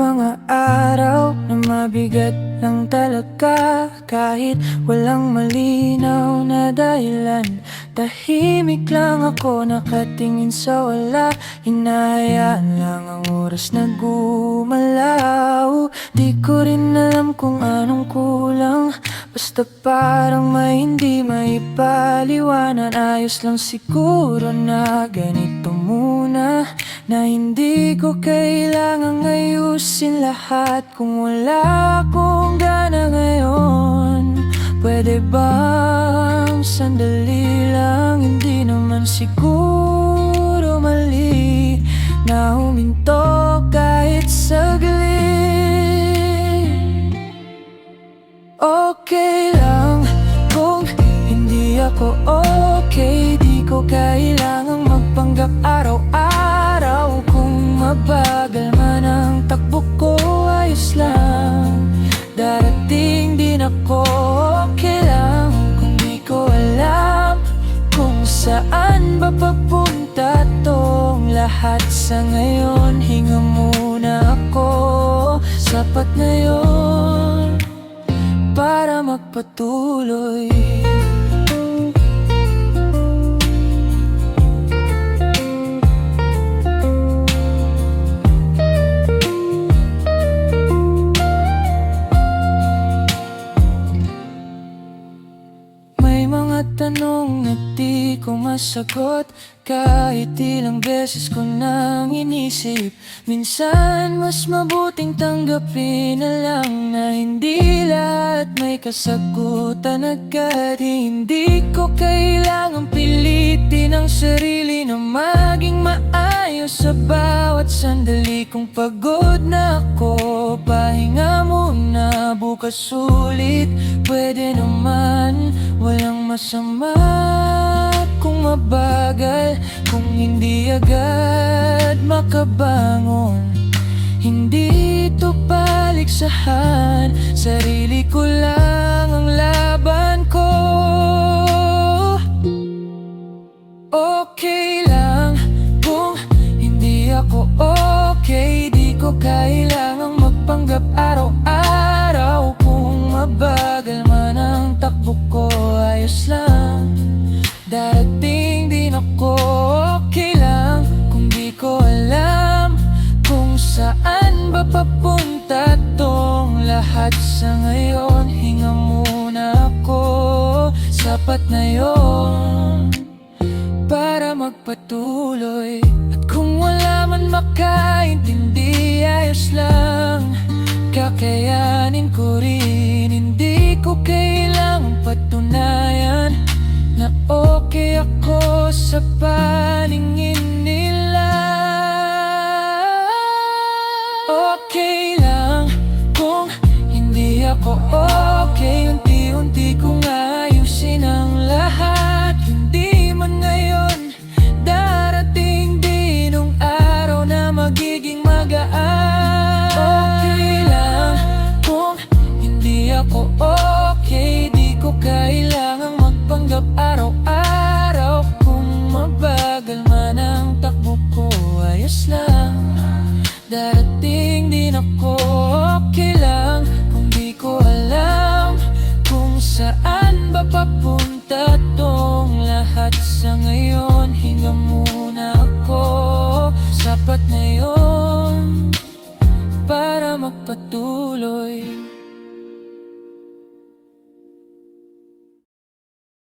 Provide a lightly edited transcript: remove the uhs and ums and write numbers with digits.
mga araw na mabigat lang talaga, kahit walang malinaw na dahilan. Tahimik lang ako nakatingin sa wala, hinahayaan lang ang oras na gumalaw. Di ko rin alam kung anong kulang, basta parang may hindi maipaliwanag. Ayos lang siguro na ganito muna, na hindi ko kailangang ayusin lahat. Kung wala akong gana ngayon, pwede bang sandali lang? Hindi naman siguro mali na huminto kahit saglit. Okay lang kung hindi ako okay, di ko kailangang magpanggap araw-araw. Kung mabagal man ang takbo ko, ayos lang, darating din ako. Okay lang kung di ko alam kung saan ba papunta tong lahat. Sa ngayon, hinga muna ako, sapat na yun para magpatuloy. Tanong na di ko masagot, kahit ilang beses ko nang inisip. Minsan mas mabuting tanggapin na lang na hindi lahat may kasagutan agad. Hindi ko kailangang pilitin ang sarili na maging maayos sa bawat sandali. Kung pagod na ako, pahinga muna, bukas ulit. Pwede naman, walang masama kung mabagal, kung hindi agad makabangon. Hindi ito paligsahan, sarili ko lang ang laban ko. Okay lang kung hindi ako okay, di ko kailangang magpanggap araw-araw. Kung mabagal man ang takbo ko, ayos lang, darating din ako. Okay lang kung di ko alam kung saan ba papunta tong lahat. Sa ngayon, hinga muna ako, sapat na yun para magpatuloy. At kung wala man makaintindi, ayos lang, kakayanin ko rin. Hindi ko kailangang patunayan na okay ako sa paningin nila. Okay lang kung hindi ako okay, unti-unti kong ayusin ang lahat. Hindi man ngayon, darating din ang araw na magiging magaan. Okay lang kung hindi ako okay, di ko kailangang magpanggap araw-araw. Kung mabagal man ang takbo ko, ayos lang, darating din ako. Okay lang kung di ko alam kung saan ba papunta tong lahat. Sa ngayon, hinga muna ako, sapat na yun para magpatuloy.